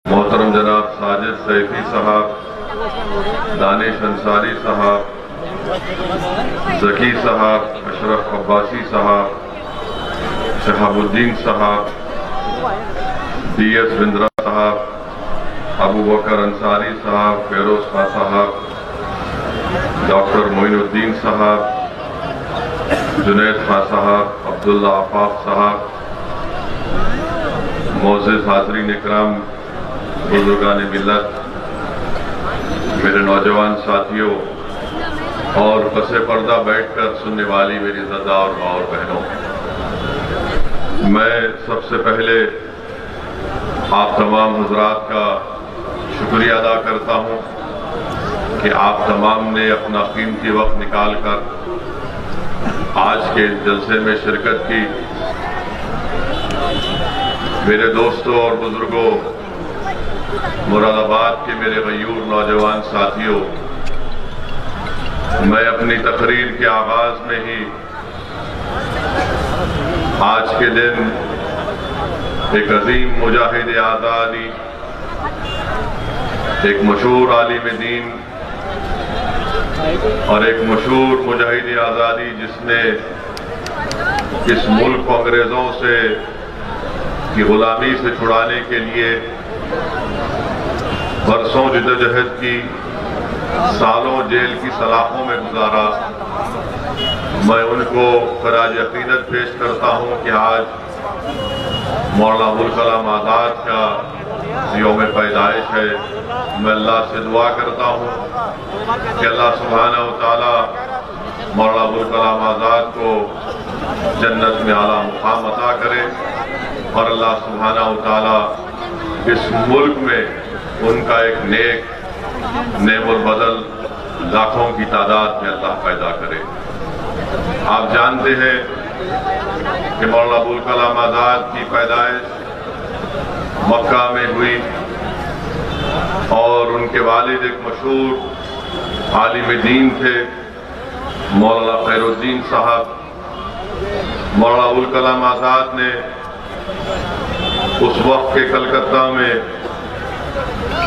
मोहतरम जनाब साजिद सैफी साहब, दानिश अंसारी साहब, जकी साहब, अशरफ अब्बासी साहब, शहाबुद्दीन साहब, DS बिंद्रा साहब, अबू बकर अंसारी साहब, फेरोज खां साहब, डॉक्टर मोइनुद्दीन साहब, जुनैद खां साहब, अब्दुल्ला आफाफ साहब, मोअज़्ज़िज़ हाज़रीन इकराम, बुजुर्गान मिल्लत, मेरे नौजवान साथियों और पसे पर्दा बैठकर सुनने वाली मेरी ज़दा और माँ और बहनों, मैं सबसे पहले आप तमाम हज़रात का शुक्रिया अदा करता हूँ कि आप तमाम ने अपना कीमती वक्त निकाल कर आज के जलसे में शिरकत की। मेरे दोस्तों और बुजुर्गों, मुरादाबाद के मेरे गयूर नौजवान साथियों, मैं अपनी तकरीर के आगाज में ही आज के दिन एक अजीम मुजाहिद आज़ादी, एक मशहूर आलिम दीन और एक मशहूर मुजाहिद आज़ादी जिसने इस मुल्क को अंग्रेज़ों से की गुलामी से छुड़ाने के लिए बरसों जिद्दोजहद की, सालों जेल की सलाखों में गुजारा, मैं उनको खराज अकीदत पेश करता हूँ कि आज मौलाना अबुल कलाम आज़ाद का यौम पैदाइश है। मैं अल्लाह से दुआ करता हूँ कि अल्लाह सुब्हानहू व तआला मौलाना अबुल कलाम आज़ाद को जन्नत में आला मुकाम अता करे और अल्लाह सुब्हानहू व तआला इस मुल्क में उनका एक नेमुल बदल लाखों की तादाद में अल्लाह पैदा करे। आप जानते हैं कि मौलाना अबुल कलाम आज़ाद की पैदाइश मक्का में हुई और उनके वालिद एक मशहूर आलिम दीन थे, मौलाना खैरुद्दीन साहब। मौलाना अबुल कलाम आज़ाद ने उस वक्त के कलकत्ता में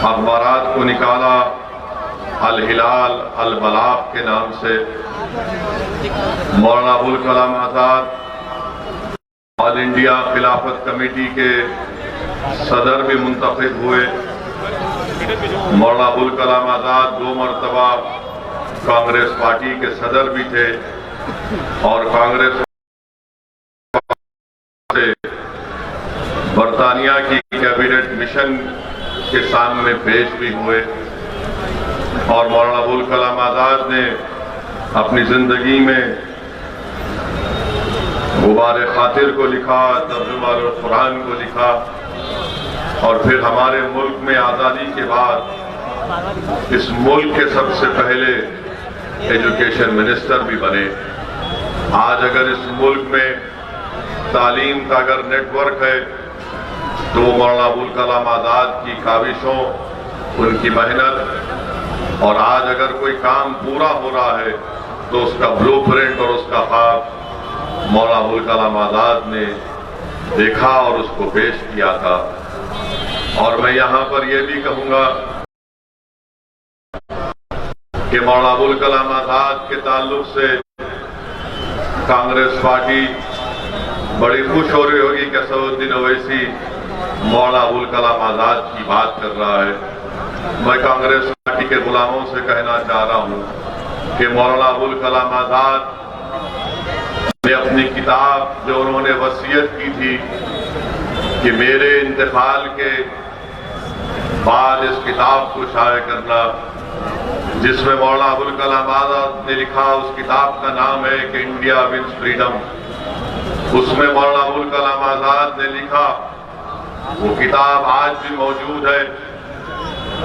अखबारात को निकाला अल हिलाल अल बलाग के नाम से। मौलाना अबुल कलाम आज़ाद ऑल इंडिया खिलाफत कमेटी के सदर भी मुंतखब हुए। मौलाना अबुल कलाम आज़ाद 2 मरतबा कांग्रेस पार्टी के सदर भी थे और कांग्रेस से बरतानिया की कैबिनेट मिशन के सामने पेश भी हुए। और मौलाना अबुल कलाम आज़ाद ने अपनी जिंदगी में गुबार खातिर को लिखा, तर्जुमा कुरान को लिखा और फिर हमारे मुल्क में आज़ादी के बाद इस मुल्क के सबसे पहले एजुकेशन मिनिस्टर भी बने। आज अगर इस मुल्क में तालीम का अगर नेटवर्क है तो वो मौलाना अबुल कलाम आज़ाद की काविशों, उनकी मेहनत और आज अगर कोई काम पूरा हो रहा है तो उसका ब्लूप्रिंट और उसका ख्वाब मौलाना अबुल कलाम आज़ाद ने देखा और उसको पेश किया था। और मैं यहाँ पर यह भी कहूँगा कि मौलाना अबुल कलाम आज़ाद के ताल्लुक से कांग्रेस पार्टी बड़ी खुश हो रही होगी कि असदुद्दीन ओवैसी मौलाना अबुल कलाम आज़ाद की बात कर रहा है। मैं कांग्रेस पार्टी के गुलामों से कहना चाह रहा हूँ कि मौलाना अबुल कलाम आज़ाद ने अपनी किताब जो उन्होंने वसीयत की थी कि मेरे इंतकाल के बाद इस किताब को शाये करना, जिसमें मौलाना अबुल कलाम आज़ाद ने लिखा, उस किताब का नाम है कि इंडिया विंस फ्रीडम। उसमें मौलाना अबुल कलाम आज़ाद ने लिखा, वो किताब आज भी मौजूद है,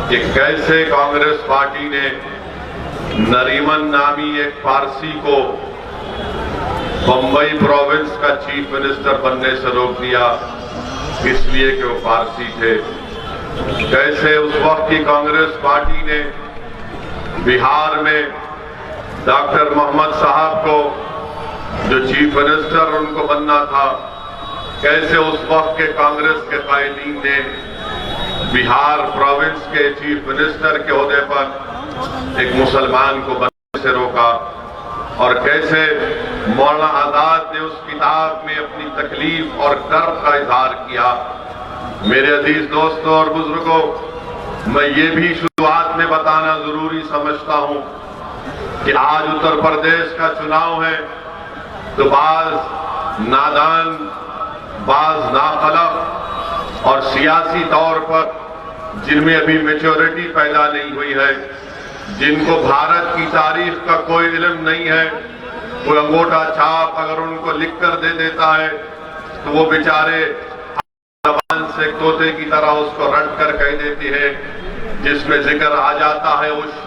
कि कैसे कांग्रेस पार्टी ने नरीमन नामी एक फारसी को बंबई प्रोविंस का चीफ मिनिस्टर बनने से रोक दिया इसलिए कि वो फारसी थे। कैसे उस वक्त की कांग्रेस पार्टी ने बिहार में डॉक्टर मोहम्मद साहब को, जो चीफ मिनिस्टर उनको बनना था, कैसे उस वक्त के कांग्रेस के कायदीन ने बिहार प्रोविंस के चीफ मिनिस्टर के ओहदे पर एक मुसलमान को बनने से रोका, और कैसे मौलाना आजाद ने उस किताब में अपनी तकलीफ और कर्ब का इजहार किया। मेरे अजीज दोस्तों और बुजुर्गों, मैं ये भी शुरुआत में बताना जरूरी समझता हूं कि आज उत्तर प्रदेश का चुनाव है, तो बाज नादान, बाज नाखलफ और सियासी तौर पर जिनमें अभी मेच्योरिटी पैदा नहीं हुई है, जिनको भारत की तारीख का कोई इल्म नहीं है, कोई अंगूठा छाप अगर उनको लिखकर दे देता है तो वो बेचारे जबान से तोते की तरह उसको रट कर कह देती है, जिसमें जिक्र आ जाता है उस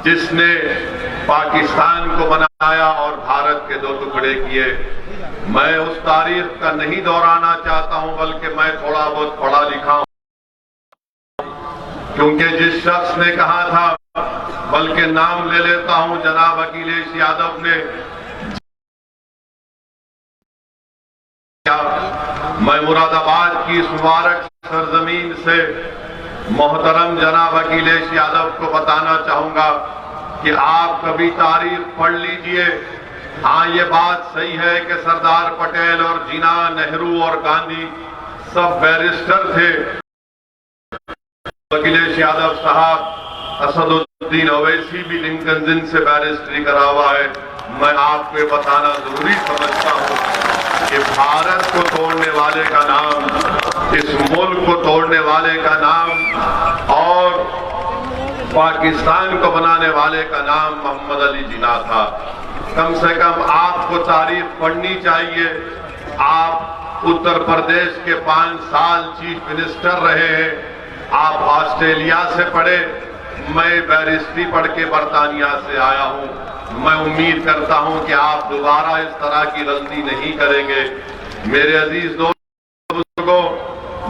जिसने पाकिस्तान को बनाया और भारत के दो टुकड़े किए। मैं उस तारीख का नहीं दोहराना चाहता हूं, बल्कि मैं थोड़ा बहुत पढ़ा लिखा हूं, क्योंकि जिस शख्स ने कहा था, बल्कि नाम ले लेता हूं, जनाब अखिलेश यादव ने, मैं मुरादाबाद की इस मुबारक सरजमीन से मोहतरम जनाब अखिलेश यादव को बताना चाहूंगा कि आप कभी तारीख पढ़ लीजिए। हाँ, ये बात सही है कि सरदार पटेल और जिन्ना, नेहरू और गांधी सब बैरिस्टर थे। अखिलेश यादव साहब, असदुद्दीन ओवैसी भी लिंकन जिन से बैरिस्टरी करा हुआ है। मैं आपको बताना जरूरी समझता हूं कि भारत को तोड़ने वाले का नाम, इस मुल्क को तोड़ने वाले का नाम और पाकिस्तान को बनाने वाले का नाम मोहम्मद अली जिन्ना था। कम से कम आपको तारीख पढ़नी चाहिए। आप उत्तर प्रदेश के 5 साल चीफ मिनिस्टर रहे हैं, आप ऑस्ट्रेलिया से पढ़े, मैं बैरिस्ट्री पढ़ के बरतानिया से आया हूं। मैं उम्मीद करता हूं कि आप दोबारा इस तरह की गलती नहीं करेंगे। मेरे अजीज दोस्तों,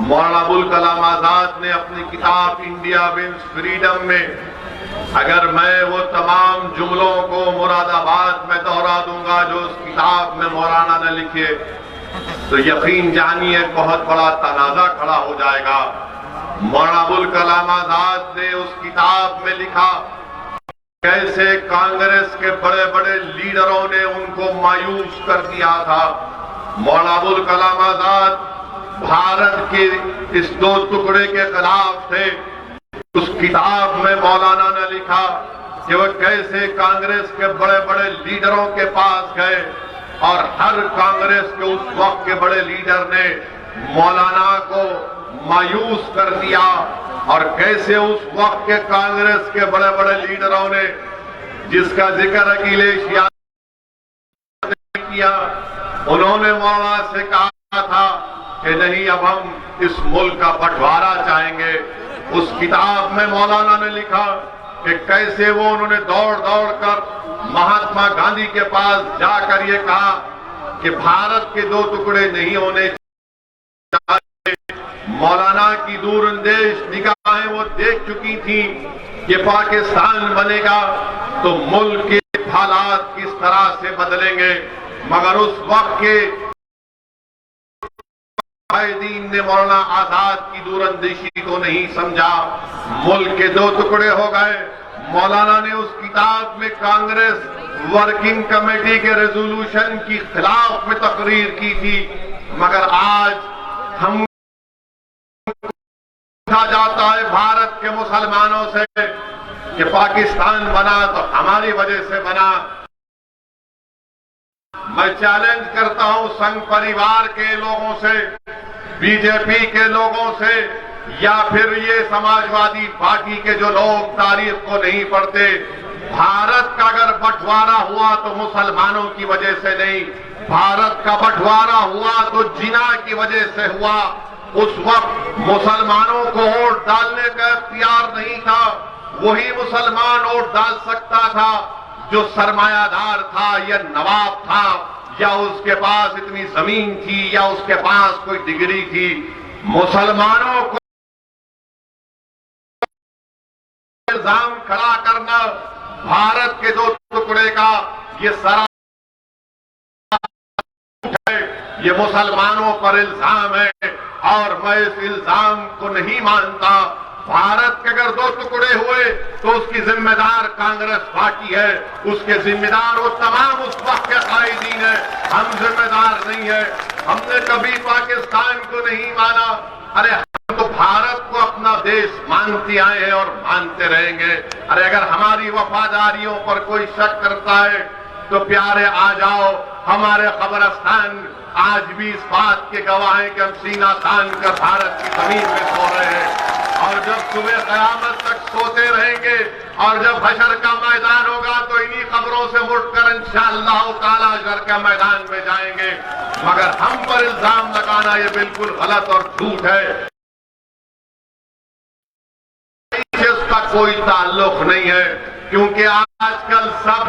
मौलाना अबुल कलाम आजाद ने अपनी किताब इंडिया विंस फ्रीडम में, अगर मैं वो तमाम जुमलों को मुरादाबाद में दोहरा दूंगा जो उस किताब में मौलाना ने लिखे, तो यकीन जानिए बहुत बड़ा तनाजा खड़ा हो जाएगा। मौलाना अबुल कलाम आजाद ने उस किताब में लिखा कैसे कांग्रेस के बड़े बड़े लीडरों ने उनको मायूस कर दिया था। मौलाना अबुल कलाम आजाद भारत के इस दो टुकड़े के खिलाफ थे। उस किताब में मौलाना ने लिखा कि वह कैसे कांग्रेस के बड़े बड़े लीडरों के पास गए और हर कांग्रेस के उस वक्त के बड़े लीडर ने मौलाना को मायूस कर दिया, और कैसे उस वक्त के कांग्रेस के बड़े बड़े लीडरों ने, जिसका जिक्र अखिलेश यादव ने किया, उन्होंने मौलाना से कहा था कि नहीं, अब हम इस मुल्क का बंटवारा चाहेंगे। उस किताब में मौलाना ने लिखा कि कैसे वो उन्होंने दौड़ दौड़ कर महात्मा गांधी के पास जाकर ये कहा कि भारत के दो टुकड़े नहीं होने चाहिए। मौलाना की दूरंदेश निगाहें वो देख चुकी थी कि पाकिस्तान बनेगा तो मुल्क के हालात किस तरह से बदलेंगे, मगर उस वक्त के कायदीन ने मौलाना आजाद की दूरंदेशी को नहीं समझा। मुल्क के दो टुकड़े हो गए। मौलाना ने उस किताब में कांग्रेस वर्किंग कमेटी के रेजोल्यूशन की खिलाफ में तकरीर की थी, मगर आज हम पूछा जाता है भारत के मुसलमानों से कि पाकिस्तान बना तो हमारी वजह से बना। मैं चैलेंज करता हूं संघ परिवार के लोगों से, बीजेपी के लोगों से, या फिर ये समाजवादी पार्टी के जो लोग तारीख को नहीं पढ़ते, भारत का अगर बंटवारा हुआ तो मुसलमानों की वजह से नहीं, भारत का बंटवारा हुआ तो जिन्ना की वजह से हुआ। उस वक्त मुसलमानों को वोट डालने का इख्तियार नहीं था। वही मुसलमान वोट डाल सकता था जो सरमायादार था या नवाब था या उसके पास इतनी जमीन थी या उसके पास कोई डिग्री थी। मुसलमानों को इल्जाम खड़ा करना भारत के दो टुकड़े का ये सरा है, ये मुसलमानों पर इल्जाम है और मैं इस इल्जाम को नहीं मानता। भारत के अगर 2 टुकड़े हुए तो उसकी जिम्मेदार कांग्रेस पार्टी है, उसके जिम्मेदार वो तमाम उस वक्त के कायदीन है, हम जिम्मेदार नहीं है। हमने कभी पाकिस्तान को नहीं माना। अरे हम तो भारत को अपना देश मानते आए हैं और मानते रहेंगे। अरे अगर हमारी वफादारियों पर कोई शक करता है तो प्यारे आ जाओ, हमारे कब्रिस्तान आज भी इस बात के गवाह हैं कि हम सीना तान कर भारत की जमीन में सो रहे हैं। और जब सुबह कयामत तक सोते रहेंगे और जब हशर का मैदान होगा तो इन्हीं कब्रों से उठकर इंशाअल्लाह ताला हशर के मैदान में जाएंगे। मगर हम पर इल्जाम लगाना ये बिल्कुल गलत और झूठ है। इसका कोई ताल्लुक नहीं है, क्योंकि आजकल सब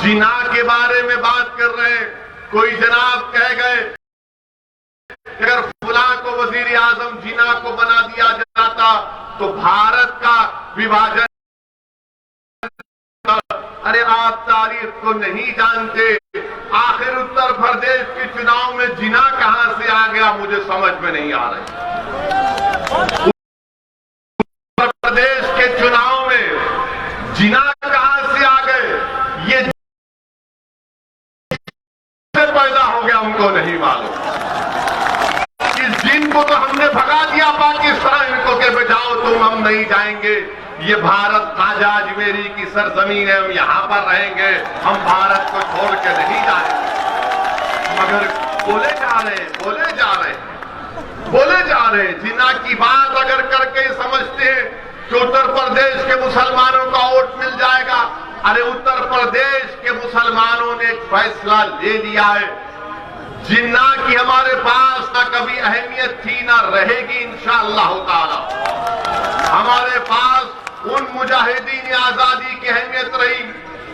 जिना के बारे में बात कर रहे हैं। कोई जनाब कह गए अगर फुला को वजीर आजम जिना को बना दिया जाता तो भारत का विभाजन। अरे आप तारीख को नहीं जानते। आखिर उत्तर प्रदेश के चुनाव में जिना कहां से आ गया मुझे समझ में नहीं आ रही। उत्तर प्रदेश के चुनाव में जिना कहां से आ गए, ये पैदा हो गया उनको नहीं मालूम। इस जिन को तो हमने भगा दिया पाकिस्तान को कि बजाओ तुम, हम नहीं जाएंगे। ये भारत ख्वाजा अजमेरी की सरजमीन है, हम यहां पर रहेंगे, हम भारत को छोड़ के नहीं जाएंगे। मगर बोले जा रहे हैं जिना की बात अगर करके समझते हैं कि उत्तर प्रदेश के मुसलमानों का वोट मिल जाएगा। अरे उत्तर प्रदेश के मुसलमानों ने एक फैसला ले लिया है, जिन्ना की हमारे पास ना कभी अहमियत थी ना रहेगी इंशाअल्लाह ताला। हमारे पास उन मुजाहिदीन आजादी की अहमियत रही,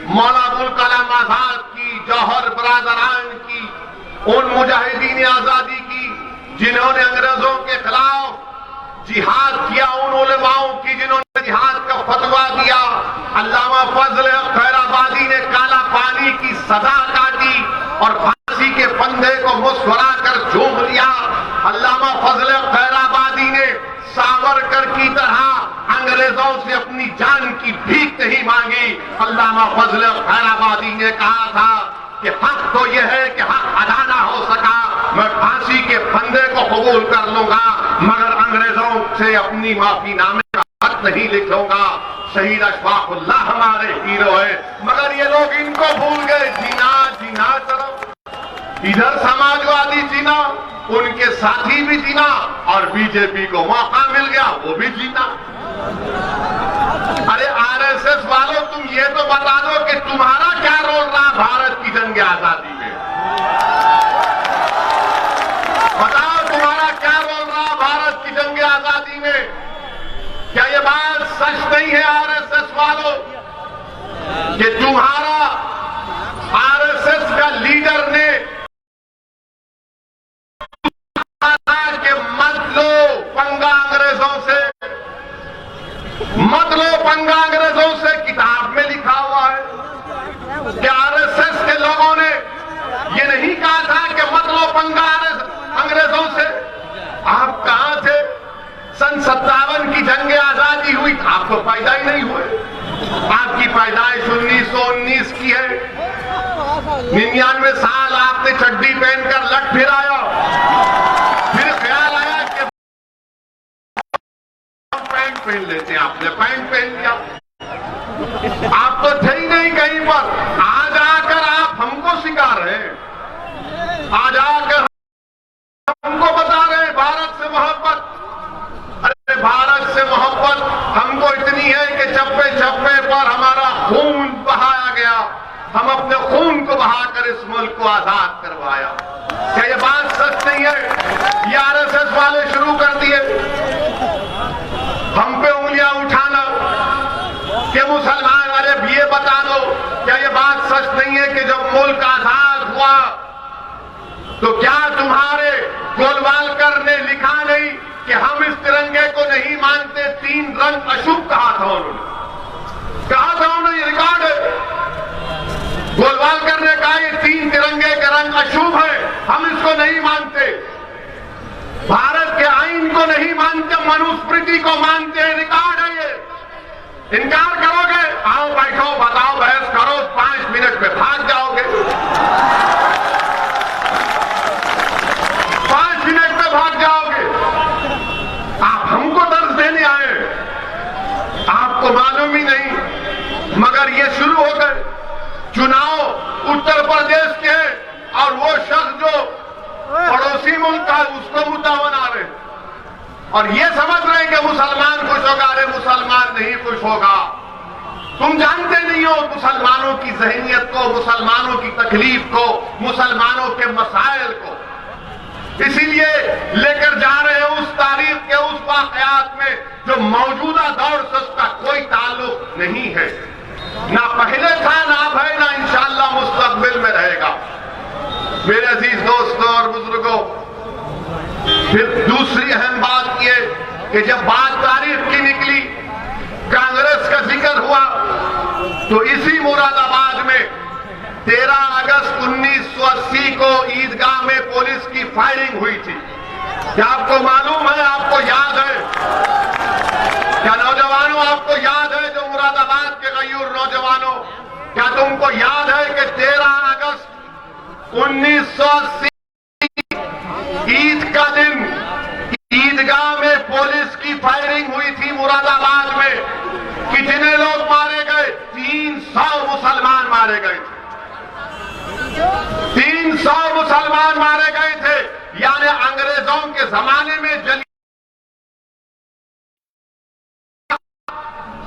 मौलाना अबुल कलाम आजाद की, जौहर बरादरान की, उन मुजाहिदीन आजादी की जिन्होंने अंग्रेजों के खिलाफ जिहाद किया, उन उलेमाओं की जिन्होंने जिहाद का फतवा दिया। अल्लामा फजल खैराबादी ने काला पानी की सजा काटी और फांसी के फंदे को मुस्कुरा कर झूम लिया। अल्लामा फजल खैराबादी ने सावरकर की तरह अंग्रेजों से अपनी जान की भीख नहीं मांगी। अल्लामा फजल खैराबादी ने कहा था कि हक तो यह है कि हक अदा ना हो सका, मैं फांसी के फंदे को कबूल कर लूंगा, मगर अंग्रेजों से अपनी माफीनामे का हक नहीं लिखूंगा। शहीद अशफाकुल्लाह हमारे हीरो है, मगर ये लोग इनको भूल गए। जीना तरफ इधर समाजवादी जीना, उनके साथी भी जीना और बीजेपी को मौका मिल गया वो भी जीना। अरे आरएसएस वालों, तुम ये तो बता दो कि तुम्हारा क्या रोल रहा भारत की जंग आजादी में। बताओ तुम्हारा क्या रोल रहा भारत की जंग आजादी में। क्या ये बात सच नहीं है आरएसएस वालों कि तुम्हारा आरएसएस का लीडर ने कहा कि मत लो पंगा अंग्रेजों से, मत लो पंगा अंग्रेजों से, किताब में लिखा हुआ है कि आरएसएस के लोगों ने ये नहीं कहा था कि मत लो पंगा अंग्रेजों से। आप कहां थे? सन 57 की जंग आजादी हुई, आप तो पैदा ही नहीं हुए। आपकी पैदाइश 1919 की है। 99 साल आपने चड्डी पहनकर लट फिराया, फिर ख्याल आया कि पैंट पहन लेते हैं, आपने पैंट पहन लिया। आप तो थे ही नहीं कहीं पर। आज आकर आप हमको सिखा रहे हैं, आज आकर हमको बता रहे हैं भारत से मोहब्बत। अरे भारत से मोहब्बत हमको इतनी है कि चप्पे चप्पे पर हमारा खून बहाया गया, हम अपने खून को बहाकर इस मुल्क को आजाद करवाया। क्या ये बात सच नहीं है? ये आरएसएस वाले शुरू कर दिए हम पे उंगलियां उठाना कि मुसलमान। अरे ये बता दो, क्या ये बात सच नहीं है कि जब मुल्क आजाद हुआ तो क्या मनुस्मृति को मानते हैं, रिकॉर्ड है ये। इनकार करोगे, आओ बैठो, बताओ, बहस करो, 5 मिनट में भाग जाओगे। 5 मिनट में भाग जाओगे। आप हमको दर्ज देने आए, आपको मालूम ही नहीं। मगर ये शुरू हो गए चुनाव उत्तर प्रदेश के, और वो शख्स जो पड़ोसी मुल्क का उसको मुद्दा बना रहे, और ये समझ रहे कि मुसलमान खुश होगा। अरे मुसलमान नहीं खुश होगा। तुम जानते नहीं हो मुसलमानों की ज़हनियत को, मुसलमानों की तकलीफ को, मुसलमानों के मसाइल को। इसीलिए लेकर जा रहे हैं उस तारीख के उस वाकयात में जो मौजूदा दौर से उसका कोई ताल्लुक नहीं है, ना पहले था, ना अब है, ना इंशाअल्लाह मुस्तकबिल में रहेगा। मेरे अजीज दोस्तों और बुजुर्गों, फिर दूसरी अहम बात यह कि जब बात तारीख की निकली, कांग्रेस का जिक्र हुआ, तो इसी मुरादाबाद में 13 अगस्त 1980 को ईदगाह में पुलिस की फायरिंग हुई थी। क्या आपको मालूम है, आपको याद है? क्या नौजवानों आपको याद है, जो मुरादाबाद के गयूर नौजवानों, क्या तुमको याद है कि 13 अगस्त 1980 ईद का दिन ईदगाह में पुलिस की फायरिंग हुई थी मुरादाबाद में? कितने लोग मारे गए? 300 मुसलमान मारे गए थे। 300 मुसलमान मारे गए थे। यानी अंग्रेजों के जमाने में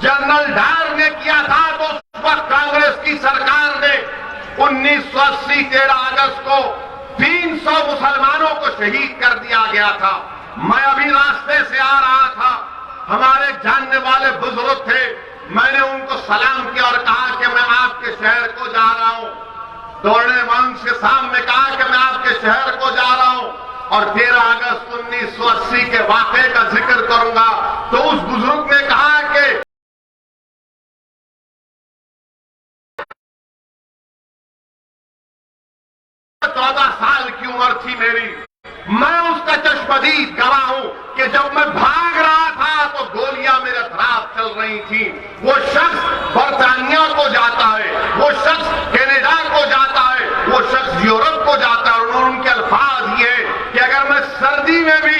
जनरल डायर ने किया था, तो उस वक्त कांग्रेस की सरकार ने 1980 13 अगस्त को 300 मुसलमानों को शहीद कर दिया गया था। मैं अभी रास्ते से आ रहा था, हमारे जानने वाले बुजुर्ग थे, मैंने उनको सलाम किया और कहा कि मैं आपके शहर को जा रहा हूं। दौड़ने में उनके सामने कहा कि मैं आपके शहर को जा रहा हूं और 13 अगस्त 1980 के वाक़े का जिक्र करूंगा। तो उस बुजुर्ग ने कहा कि 14 साल की उम्र थी मेरी, मैं उसका चश्मदीद गवाह हूं कि जब मैं भाग रहा था तो गोलियां मेरे अतराफ चल रही थी। वो शख्स बरतानिया को जाता है, वो शख्स कनाडा को जाता है, वो शख्स यूरोप को जाता है, और उनके अल्फाज ये कि अगर मैं सर्दी में भी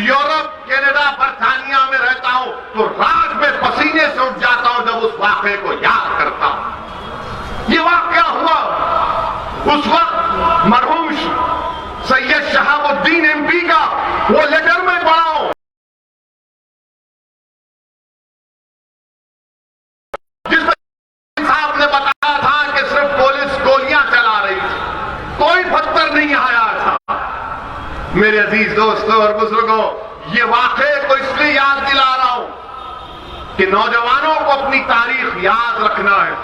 यूरोप, कनाडा, बरतानिया में रहता हूं तो रात में पसीने से उठ जाता हूं जब उस वाक़े को याद करता हूं। ये वाक़या हुआ उस वक्त मरहूम सैयद शहाबुद्दीन एमपी का वो लेटर में पढ़ा हूं, जिसमें साहब ने बताया था कि सिर्फ पुलिस गोलियां चला रही थी, कोई पत्थर नहीं आया था। मेरे अजीज दोस्तों और बुजुर्गों, ये वाक़े को इसलिए याद दिला रहा हूं कि नौजवानों को अपनी तारीख याद रखना है।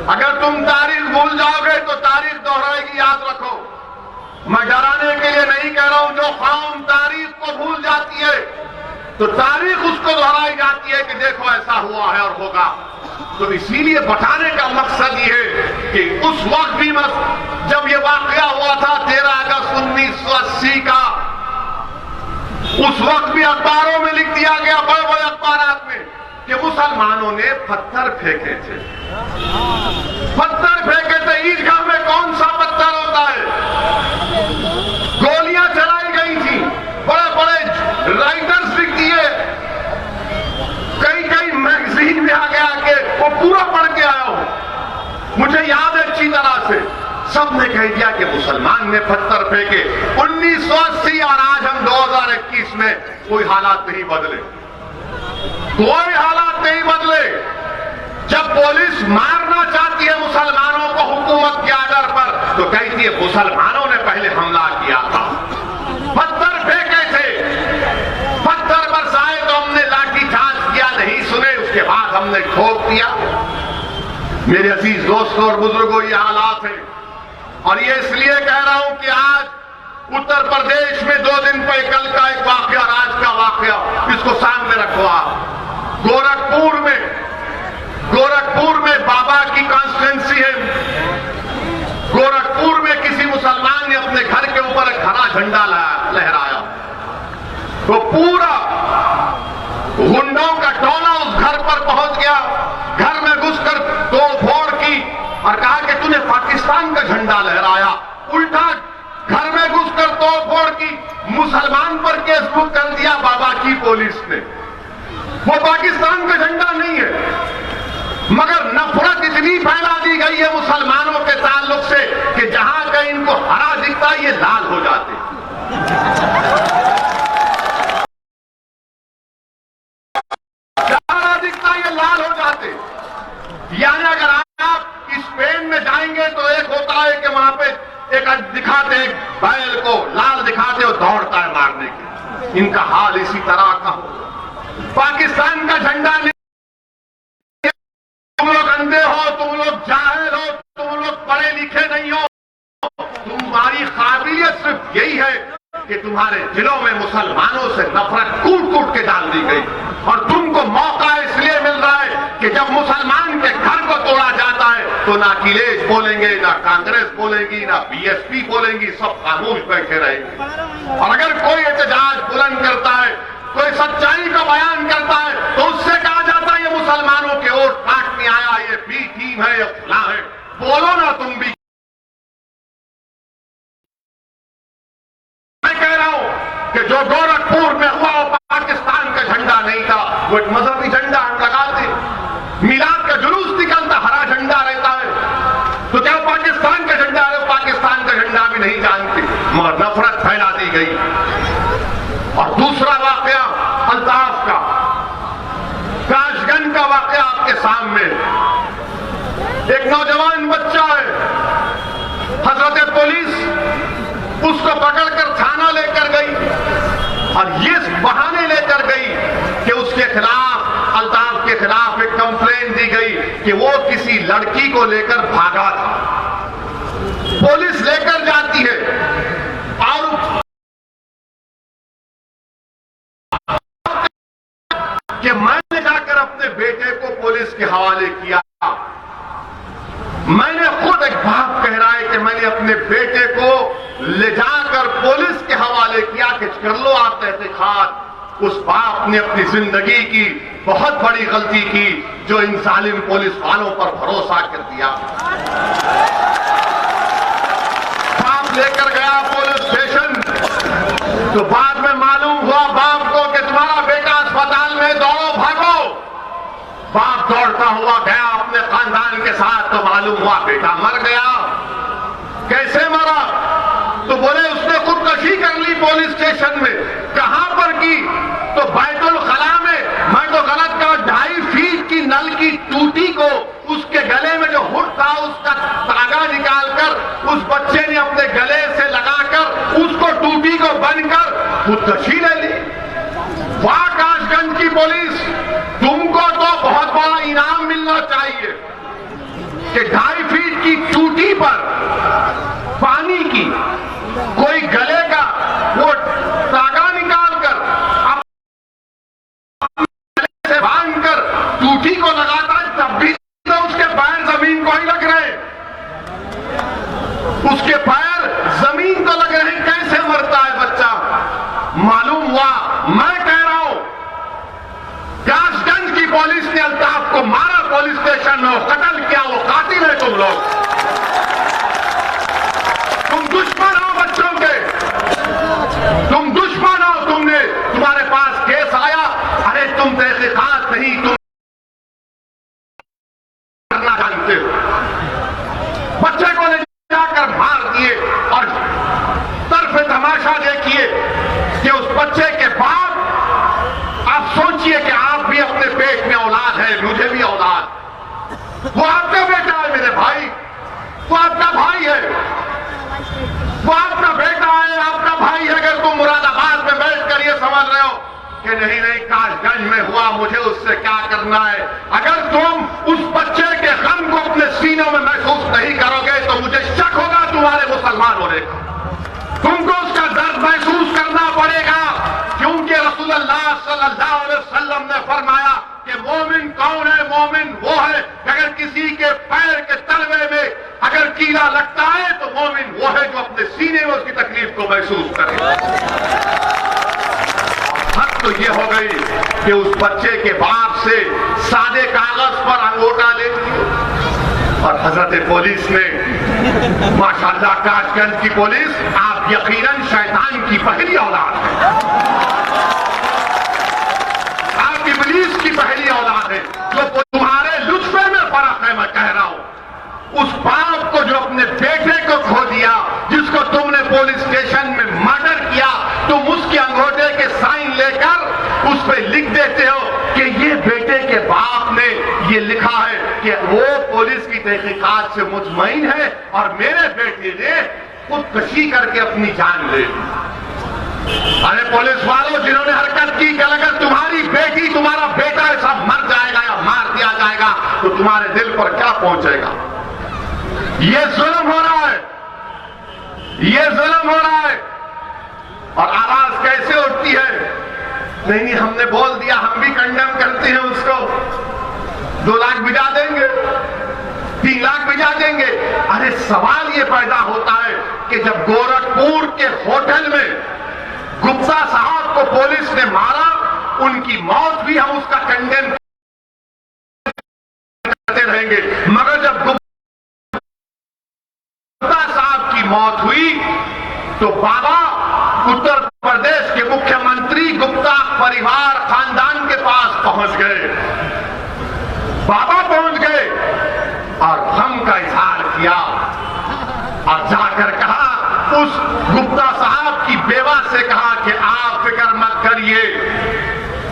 अगर तुम तारीख भूल जाओगे तो तारीख दोहराएगी, याद रखो। मैं डराने के लिए नहीं कह रहा हूं, जो कौम तारीख को भूल जाती है तो तारीख उसको दोहराई जाती है कि देखो ऐसा हुआ है और होगा। तो इसीलिए बताने का मकसद ये है कि उस वक्त भी जब ये वाकया हुआ था 13 अगस्त 1980 का, उस वक्त भी अखबारों में लिख दिया गया, बड़े बड़े अखबारात में, कि मुसलमानों ने पत्थर फेंके थे। पत्थर फेंके थे। ईदगाह में कौन सा पत्थर होता है? गोलियां चलाई गई थी। बड़े बड़े राइटर्स लिख दिए, कई मैगजीन में आ गया कि वो पूरा पढ़ के आया हूं, मुझे याद है अच्छी तरह से। सबने कह दिया कि मुसलमान ने पत्थर फेंके। 1980 और आज हम 2021 में कोई हालात नहीं बदले, कोई हालात नहीं बदले। जब पुलिस मारना चाहती है मुसलमानों को हुकूमत के आर्डर पर, तो कहती है मुसलमानों ने पहले हमला किया था, पत्थर फेंके थे, पत्थर बरसाए तो हमने लाठीचार्ज किया, नहीं सुने, उसके बाद हमने ठोक दिया। मेरे अजीज दोस्तों और बुजुर्गों, ये हालात है। और ये इसलिए कह रहा हूं कि आज उत्तर प्रदेश में 2 दिन पहले कल का एक वाकया, आज का वाकया, इसको सामने रखो आप। गोरखपुर में बाबा की कॉन्स्टिट्यूंसी है। गोरखपुर में किसी मुसलमान ने अपने घर के ऊपर एक हरा झंडा लहराया, तो पूरा मुसलमान पर केस बुक कर दिया बाबा की पुलिस ने। वो पाकिस्तान का झंडा नहीं है, मगर नफरत इतनी फैला दी गई है मुसलमानों के ताल्लुक से कि जहां कहीं इनको हरा दिखता ये लाल हो जाते। हरा दिखता ये लाल हो जाते। यानी अगर आप स्पेन में जाएंगे तो एक होता है कि वहां पे एक दिखाते एक बैल को लाल दिखाते और दौड़ता है मारने के। इनका हाल इसी तरह का हो। पाकिस्तान का झंडा नहीं, तुम लोग अंधे हो, तुम लोग जाहिल हो, तुम लोग पढ़े लिखे नहीं हो। तुम्हारी काबिलियत सिर्फ यही है कि तुम्हारे दिलों में मुसलमानों से नफरत कूट कूट के डाल दी गई, और तुमको मौका इसलिए मिल रहा है कि जब मुसलमान के घर को तोड़ा जाता है तो ना अखिलेश बोलेंगे, ना कांग्रेस बोलेगी, ना बीएसपी बोलेंगी, सब खामोश बैठे रहेंगे। और अगर कोई एहतजाज बुलंद करता है, कोई सच्चाई का बयान करता है, तो उससे कहा जाता है ये मुसलमानों के वोट काटने आया, ये बी टीम है, ये फला है। बोलो ना तुम भी। मैं कह रहा हूं कि जो गोरखपुर में हुआ वो पाकिस्तान का झंडा नहीं था, वो एक मजहबी झंडा हम लगाते। मिलाद का जुलूस निकलता, हरा झंडा रहता है, तो क्या पाकिस्तान का झंडा है? पाकिस्तान का झंडा भी नहीं जानते, मगर नफरत फैला दी गई। और दूसरा वाकया अल्ताफ का, काशगंज का वाकया आपके सामने। एक नौजवान बच्चा है, हजरत पुलिस उसको पकड़कर थाना लेकर गई, और ये बहाने लेकर गई कि उसके खिलाफ, अल्ताफ के खिलाफ एक कंप्लेंट दी गई कि वो किसी लड़की को लेकर भागा था। पुलिस लेकर जाती है और कि मैंने जाकर अपने बेटे को पुलिस के हवाले किया। मैंने खुद, एक बाप कह रहा है कि मैंने अपने बेटे को ले जाकर पुलिस के हवाले किया कि कर लो आप तहकीकात। उस बाप ने अपनी जिंदगी की बहुत बड़ी गलती की जो इन जालिम पुलिस वालों पर भरोसा कर दिया। बाप लेकर गया पुलिस स्टेशन, तो बाद में मालूम हुआ बाप को कि तुम्हारा बेटा अस्पताल में, दौड़ो भागो। बाप दौड़ता हुआ गया अपने खानदान के साथ, तो मालूम हुआ बेटा मर गया। कैसे मरा? तो बोले उसने खुदकशी कर ली पुलिस स्टेशन में। कहां पर की? तो बैतुल खला में। मैं तो गलत कहा, 2.5 फीट की नल की टूटी को उसके गले में जो हुड था उसका धागा निकालकर उस बच्चे ने अपने गले से लगाकर उसको टूटी को बनकर खुदकशी ले ली। वाह काशगंज की पुलिस, तुमको तो बहुत बड़ा इनाम मिलना चाहिए कि 2.5 फीट की टूटी पर पानी की कोई गले का वो धागा निकालकर गले से बांधकर टूटी को लगाता है, तब भी तो उसके पैर जमीन को ही लग रहे, उसके पैर जमीन को लग रहे। कैसे मरता है बच्चा? मालूम हुआ, मैं कह रहा हूं काशगंज की पुलिस ने अल्ताफ को मारा, पुलिस स्टेशन में वो कत्ल किया, वो कातिल है तुम लोग। तुम दुश्मन हो बच्चों के, तुम दुश्मन हो। तुम्हारे पास केस आया, अरे तुम तहकीकात नहीं, तुम करना जानते हो। बच्चे को ले जाकर मार दिए, और तरफ तमाशा देखिए कि उस बच्चे के बाप, आप सोचिए कि आप भी अपने पेट में औलाद है, मुझे भी औलाद, वो आपका बेटा है मेरे भाई, वो आपका भाई है, वो आपका बेटा है, आपका भाई है। अगर तुम मुरादाबाद में बैठकर ये समझ रहे हो कि नहीं नहीं काशगंज में हुआ, मुझे उससे क्या करना है, अगर तुम उस बच्चे के गम को अपने सीनों में महसूस नहीं करोगे तो मुझे शक होगा तुम्हारे मुसलमान होने का। तुमको उसका दर्द महसूस करना पड़ेगा, क्योंकि रसूलुल्लाह सल्लल्लाहु अलैहि वसल्लम ने फरमाया कि मोमिन कौन है? मोमिन वो है अगर किसी के पैर के तलवे में अगर कीड़ा लगता है तो मोमिन वो है जो अपने सीने में उसकी तकलीफ को महसूस करे। हद तो ये हो गई कि उस बच्चे के बाप से सादे कागज पर अंगूठा ले लिया, और हजरत पुलिस ने माशाअल्लाह काशगंज की पुलिस आप यकीनन शैतान की पहली औलाद है, आप इब्लीस की पहली औलाद है। जो तुम्हारे लुत्फे में फर्क है, मैं कह रहा हूं, उस बाप को जो अपने बेटे को खो दिया, जिसको तुमने पुलिस स्टेशन में मर्डर किया, तुम उसके अंगूठे के साइन लेकर उस पर लिख देते हो कि ये बेटे के बाप ने ये लिखा है कि वो पुलिस की तहकीकात से मुतमईन है और मेरे बेटे ने खुदकशी करके अपनी जान ले ली। अरे पुलिस वालों जिन्होंने हरकत की कि अगर तुम्हारी बेटी तुम्हारा बेटा सब मर जाएगा या मार दिया जाएगा तो तुम्हारे दिल पर क्या पहुंचेगा? ये जुल्म हो रहा है, ये जुल्म हो रहा है। और आवाज कैसे उठती है? नहीं हमने बोल दिया, हम भी कंडेम करते हैं उसको, 2 लाख भिजा देंगे, 3 लाख भिजा देंगे। अरे सवाल ये पैदा होता है कि जब गोरखपुर के होटल में गुप्ता साहब को पुलिस ने मारा, उनकी मौत भी हम उसका कंडेम करते रहेंगे, मगर जब गुप्ता साहब की मौत हुई तो बाबा उत्तर प्रदेश के मुख्यमंत्री गुप्ता परिवार खानदान के पास पहुंच गए, बाबा पहुंच गए और गम का इजहार किया और जाकर कहा, उस गुप्ता साहब की बेवा से कहा कि आप फिक्र मत करिए,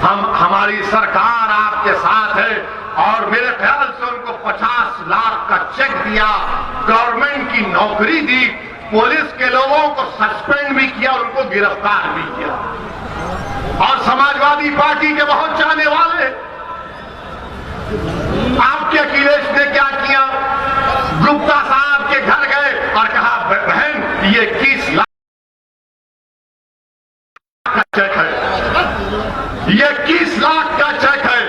हमारी सरकार आपके साथ है। और मेरे ख्याल से उनको 50 लाख का चेक दिया, गवर्नमेंट की नौकरी दी, पुलिस के लोगों को सस्पेंड भी किया, उनको गिरफ्तार भी किया। और समाजवादी पार्टी के बहुत चाहने वाले, आपके अखिलेश ने क्या किया? गुप्ता साहब के घर गए और कहा, बहन ये 21 लाख का चेक है, ये 21 लाख का चेक है।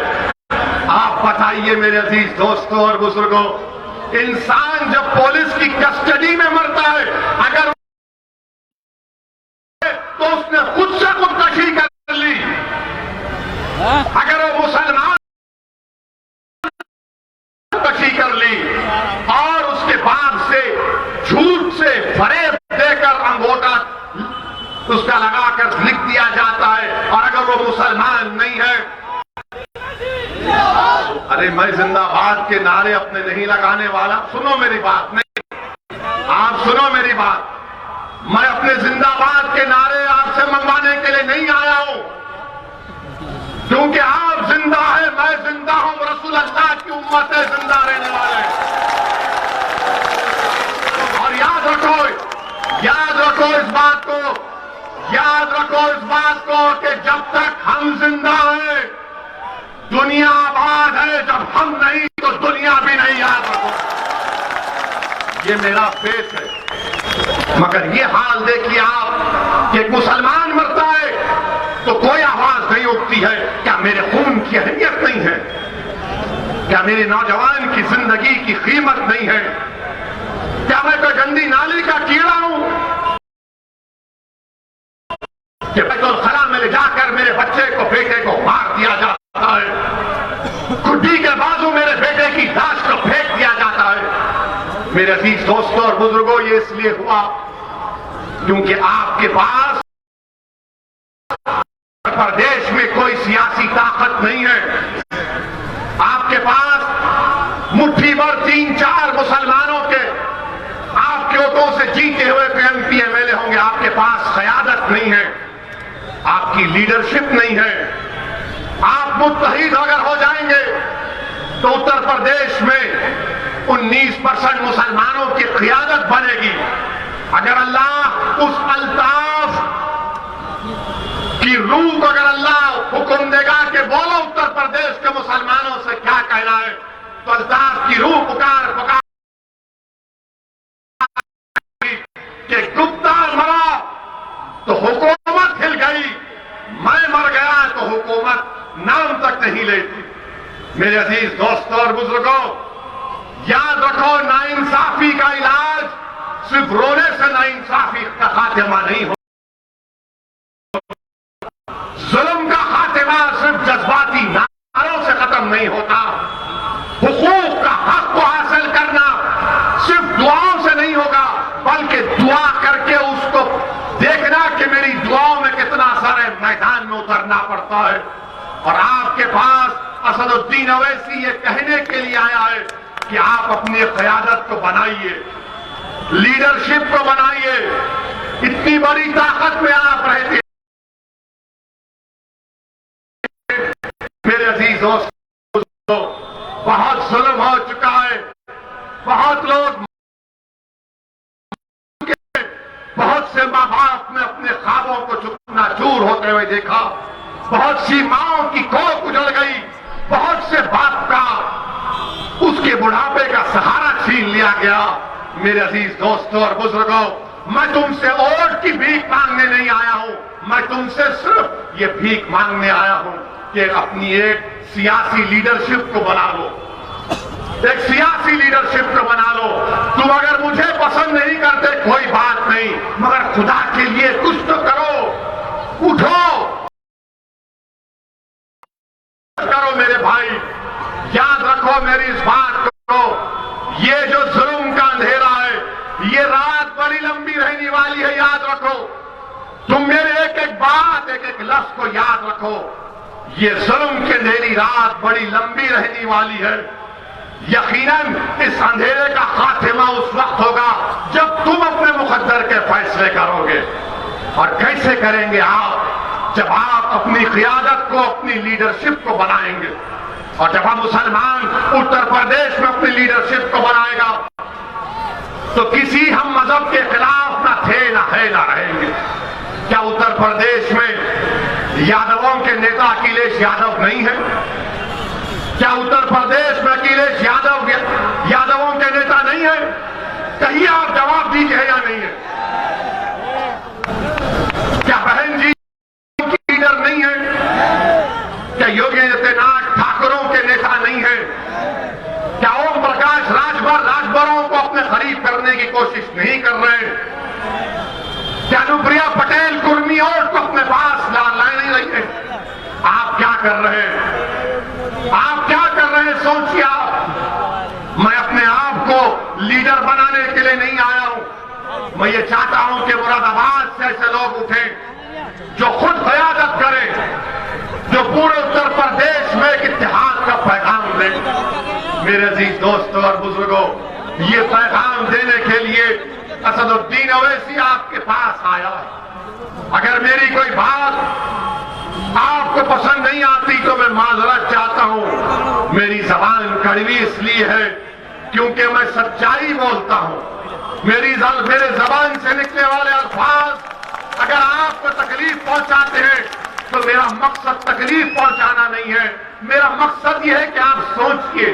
आप बताइए मेरे अजीज दोस्तों और बुजुर्गों, इंसान जब पुलिस की कस्टडी में मरता है, अगर तो उसने खुद से खुदकशी कर ली। अगर वो मुसलमान खुदकशी कर ली और उसके बाद से झूठ से फरेब देकर अंगूठा उसका लगाकर लिख दिया जाता है, और अगर वो मुसलमान नहीं है, अरे मैं जिंदाबाद के नारे अपने नहीं लगाने वाला, सुनो मेरी बात, नहीं आप सुनो मेरी बात, मैं अपने जिंदाबाद के नारे आपसे मंगवाने के लिए नहीं आया हूं, क्योंकि आप जिंदा है, मैं जिंदा हूं, रसूल अल्लाह की उम्मत है, जिंदा रहने वाले। और याद रखो इस बात को, याद रखो इस बात को कि जब तक हम जिंदा हैं दुनिया आबाद है, जब हम नहीं तो दुनिया भी नहीं। याद रखो, ये मेरा फेथ है। मगर ये हाल देखिए आप कि एक मुसलमान मरता है तो कोई आवाज नहीं उठती है। क्या मेरे खून की अहमियत नहीं है? क्या मेरे नौजवान की जिंदगी की कीमत नहीं है? क्या मैं कोई गंदी नाली का कीड़ा हूं कि बैतुल-खला में ले जाकर मेरे बच्चे को, बेटे को मार दिया जाता है, गुड्डी के बाजू मेरे बेटे की लाश को फेंक दिया जाता है? मेरे अजीज दोस्तों और बुजुर्गों, ये इसलिए हुआ क्योंकि आपके पास प्रदेश में कोई सियासी ताकत नहीं है। आपके पास मुट्ठी भर 3-4 मुसलमानों के आपके वोटों से जीते हुए एमपी एमएलए होंगे। आपके पास क़यादत नहीं है, आपकी लीडरशिप नहीं है। आप मुत्तहिद अगर हो जाएंगे तो उत्तर प्रदेश में 19% मुसलमानों की क़यादत बनेगी। अगर अल्लाह उस अल्ताफ की रूह को अगर अल्लाह हुक्म देगा कि बोलो उत्तर प्रदेश के मुसलमानों से क्या कहना है, तो अल्ताफ की रूह पुकार कि गुप्ता मरा तो हुकूमत हिल गई, मैं मर गया तो हुकूमत नाम तक नहीं लेती। मेरे अजीज दोस्तों और बुजुर्गों, याद रखो, नाइंसाफी का इलाज सिर्फ रोने से नाइंसाफी का खात्मा नहीं हो। जुल्म का खात्मा सिर्फ जज्बाती नारों से खत्म नहीं होता। हुकूक का हक को हासिल करना सिर्फ दुआओं से नहीं होता है। और आपके पास असदुद्दीन अवैसी ये कहने के लिए आया है कि आप अपनी क़यादत को बनाइए, लीडरशिप को बनाइए। इतनी बड़ी ताकत में आप रहते हैं। मेरे अजीज दोस्तों, बहुत जुल्म हो चुका है, बहुत लोग, बहुत से माँ बाप ने अपने ख्वाबों को चूर होते हुए देखा, बहुत सी माओं की कोख उजड़ गई, बहुत से बाप का उसके बुढ़ापे का सहारा छीन लिया गया। मेरे अजीज दोस्तों और बुजुर्गों, मैं तुमसे वोट की भीख मांगने नहीं आया हूं, मैं तुमसे सिर्फ ये भीख मांगने आया हूं कि अपनी एक सियासी लीडरशिप को बना लो, एक सियासी लीडरशिप को बना लो। तुम अगर मुझे पसंद नहीं करते कोई बात नहीं, मगर खुदा के लिए कुछ तो करो, उठो, करो मेरे भाई। याद रखो मेरी इस बात को, ये जो जुल्म का अंधेरा है, ये रात बड़ी लंबी रहने वाली है, याद रखो। तुम मेरे एक एक बात, एक एक लफ्ज को याद रखो। ये जुल्म की अंधेरी रात बड़ी लंबी रहने वाली है। यकीनन इस अंधेरे का खात्मा उस वक्त होगा जब तुम अपने मुकद्दर के फैसले करोगे। और कैसे करेंगे आप? जब आप अपनी क़यादत को, अपनी लीडरशिप को बनाएंगे। और जब हम मुसलमान उत्तर प्रदेश में अपनी लीडरशिप को बनाएगा तो किसी हम मजहब के खिलाफ ना थे, ना है, ना रहेंगे। क्या उत्तर प्रदेश में यादवों के नेता अखिलेश यादव नहीं है? क्या उत्तर प्रदेश में अखिलेश यादवों के नेता नहीं है? कहिए, आप जवाब दीजिए, या नहीं है? क्या बहन जी की लीडर नहीं है? क्या योगी आदित्यनाथ ठाकुरों के नेता नहीं है? क्या ओम प्रकाश राजभरों को अपने खरीद करने की कोशिश नहीं कर रहे? क्या अनुप्रिया पटेल कुर्मी और को अपने पास लाए नहीं रही है? आप क्या कर रहे हैं? आप क्या कर रहे हैं? सोचिए आप। मैं अपने आप को लीडर बनाने के लिए नहीं आया हूं। मैं ये चाहता हूं कि मुरादाबाद से ऐसे लोग उठे जो खुद क़यादत करें, जो पूरे उत्तर प्रदेश में एक इत्तेहाद का पैगाम दें। मेरे अजीज दोस्तों और बुजुर्गों, ये पैगाम देने के लिए असदुद्दीन अवैसी आपके पास आया है। अगर मेरी कोई बात आपको पसंद नहीं आती तो मैं माजरत चाहता हूं। मेरी जबान कड़वी इसलिए है क्योंकि मैं सच्चाई बोलता हूं। मेरे जबान से निकलने वाले अल्फाज अगर आपको तकलीफ पहुंचाते हैं तो मेरा मकसद तकलीफ पहुंचाना नहीं है। मेरा मकसद यह है कि आप सोचिए,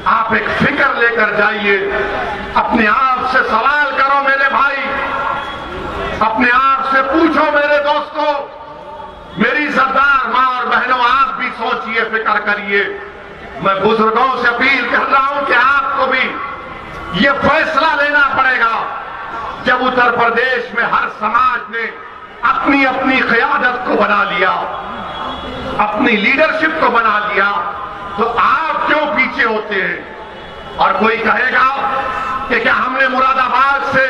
आप एक फिक्र लेकर जाइए, अपने आप से सवाल करो मेरे भाई, अपने आप से पूछो मेरे दोस्तों, मेरी सरदार मां और बहनों, आप भी सोचिए, फिक्र करिए। मैं बुजुर्गों से अपील कर रहा हूं कि आपको भी ये फैसला लेना पड़ेगा। जब उत्तर प्रदेश में हर समाज ने अपनी अपनी क़यादत को बना लिया, अपनी लीडरशिप को बना लिया, तो आप क्यों पीछे होते हैं? और कोई कहेगा कि क्या हमने मुरादाबाद से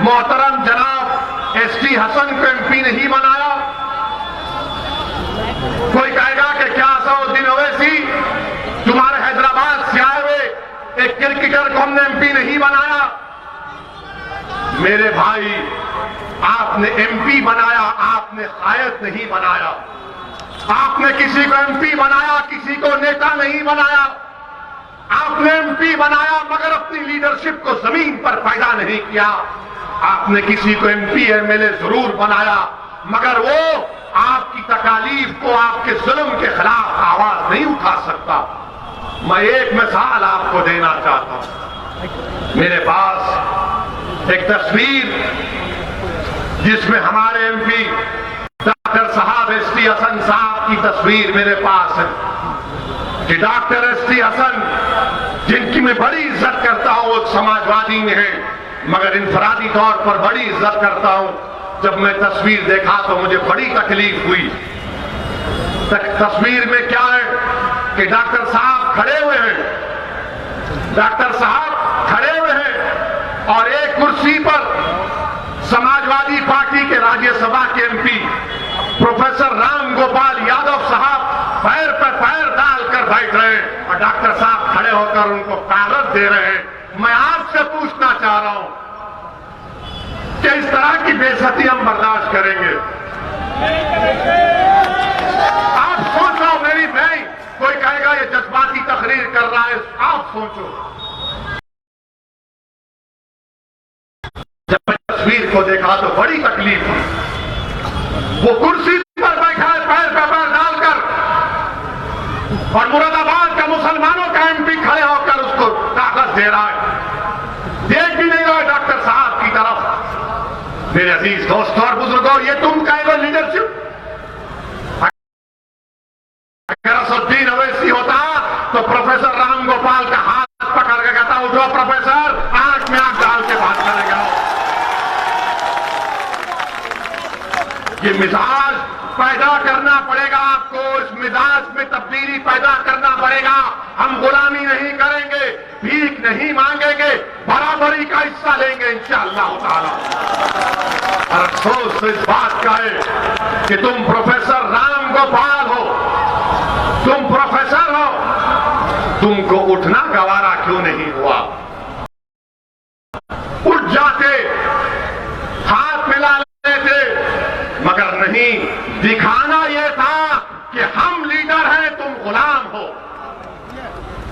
मोहतरम जनाब एसटी हसन को एमपी नहीं बनाया? कोई कहेगा कि क्या असदुद्दीन अवैसी तुम्हारे हैदराबाद से आए हुए एक क्रिकेटर को हमने एमपी नहीं बनाया? मेरे भाई, आपने एमपी बनाया, आपने कायद नहीं बनाया। आपने किसी को एमपी बनाया, किसी को नेता नहीं बनाया। आपने एमपी बनाया मगर अपनी लीडरशिप को जमीन पर पैदा नहीं किया। आपने किसी को एमपी एमएलए जरूर बनाया मगर वो आपकी तकालीफ को, आपके जुल्म के खिलाफ आवाज नहीं उठा सकता। मैं एक मिसाल आपको देना चाहता हूं। मेरे पास एक तस्वीर जिसमें हमारे एमपी डॉक्टर साहब एसटी हसन साहब की तस्वीर मेरे पास है कि डॉक्टर एसटी हसन, जिनकी मैं बड़ी इज्जत करता हूं, वो समाजवादी में है मगर इंफरादी तौर पर बड़ी इज्जत करता हूं। जब मैं तस्वीर देखा तो मुझे बड़ी तकलीफ हुई। तस्वीर में क्या है कि डॉक्टर साहब खड़े हुए हैं, डॉक्टर साहब खड़े हुए हैं और एक कुर्सी पर समाजवादी पार्टी के राज्यसभा के एमपी प्रोफेसर राम गोपाल यादव साहब पैर पर पैर डालकर बैठ रहे हैं और डॉक्टर साहब खड़े होकर उनको कागज दे रहे हैं। मैं आपसे पूछना चाह रहा हूं कि इस तरह की बेइज्जती हम बर्दाश्त करेंगे? आप सोचो, मेरी नहीं, कोई कहेगा ये जज्बाती तकरीर कर रहा है, आप सोचो। जब मैं तस्वीर को देखा तो बड़ी तकलीफ हुई। वो कुर्सी पर बैठा है पैर पर पैर डालकर और मुरादाबाद का मुसलमानों का एमपी खड़े होकर उसको कागज दे रहा है, देख भी नहीं रहा है डॉक्टर साहब की तरफ। मेरे अजीज दोस्तों और बुजुर्गों, ये तुम कहेगा लीडरशिप? अगर असुद्दीन अवैसी होता तो प्रोफेसर राम गोपाल का हाथ पकड़ के कहता, उठो प्रोफेसर, आंख में आंख डाल के बात करेगा। ये मिजाज पैदा करना पड़ेगा आपको, इस मिजाज में तब्दीली पैदा करना पड़ेगा। हम गुलामी नहीं करेंगे, भीख नहीं मांगेंगे, बराबरी का हिस्सा लेंगे इंशाअल्लाह ताला। और अफसोस तो इस बात का है कि तुम प्रोफेसर राम गोपाल हो, तुम प्रोफेसर हो, तुमको उठना गवारा क्यों नहीं हुआ? उठ जाते, हाथ मिला लेते, मगर नहीं। दिखाना यह था कि हम लीडर हैं, तुम गुलाम हो।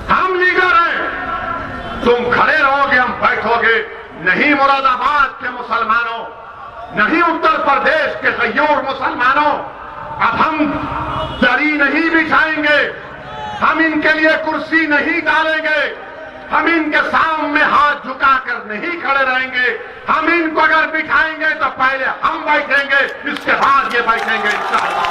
हम लीडर हैं, तुम खड़े रहोगे, हम बैठोगे। नहीं मुरादाबाद के मुसलमानों, नहीं उत्तर प्रदेश के गयूर मुसलमानों, अब हम दरी नहीं बिछाएंगे, हम इनके लिए कुर्सी नहीं डालेंगे, हम इनके सामने हाथ झुकाकर नहीं खड़े रहेंगे। हम इनको अगर बिठाएंगे तो पहले हम बैठेंगे, इसके बाद ये बैठेंगे इंशाअल्लाह।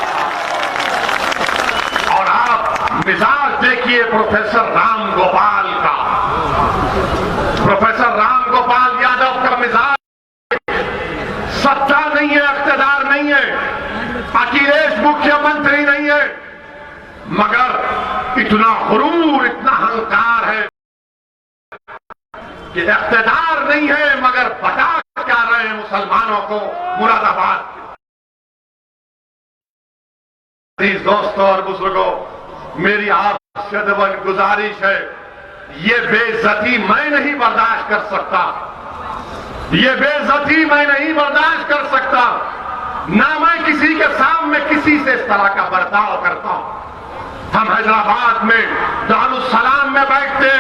और आप मिजाज देखिए प्रोफेसर राम गोपाल का, प्रोफेसर राम गोपाल यादव का मिजाज। सत्ता नहीं है, इख्तिदार नहीं है, अखिलेश मुख्यमंत्री नहीं है, मगर इतना गुरूर, इतना अहंकार है कि इख्तिदार नहीं है मगर बता क्या रहे हैं मुसलमानों को मुरादाबाद के। दोस्तों और बुजुर्गों, मेरी आपसे गुजारिश है, ये बेइज्जती मैं नहीं बर्दाश्त कर सकता, ये बेइज्जती मैं नहीं बर्दाश्त कर सकता। ना मैं किसी के सामने किसी से इस तरह का बर्ताव करता हूं। हम हैदराबाद में दारुस्सलाम में बैठते,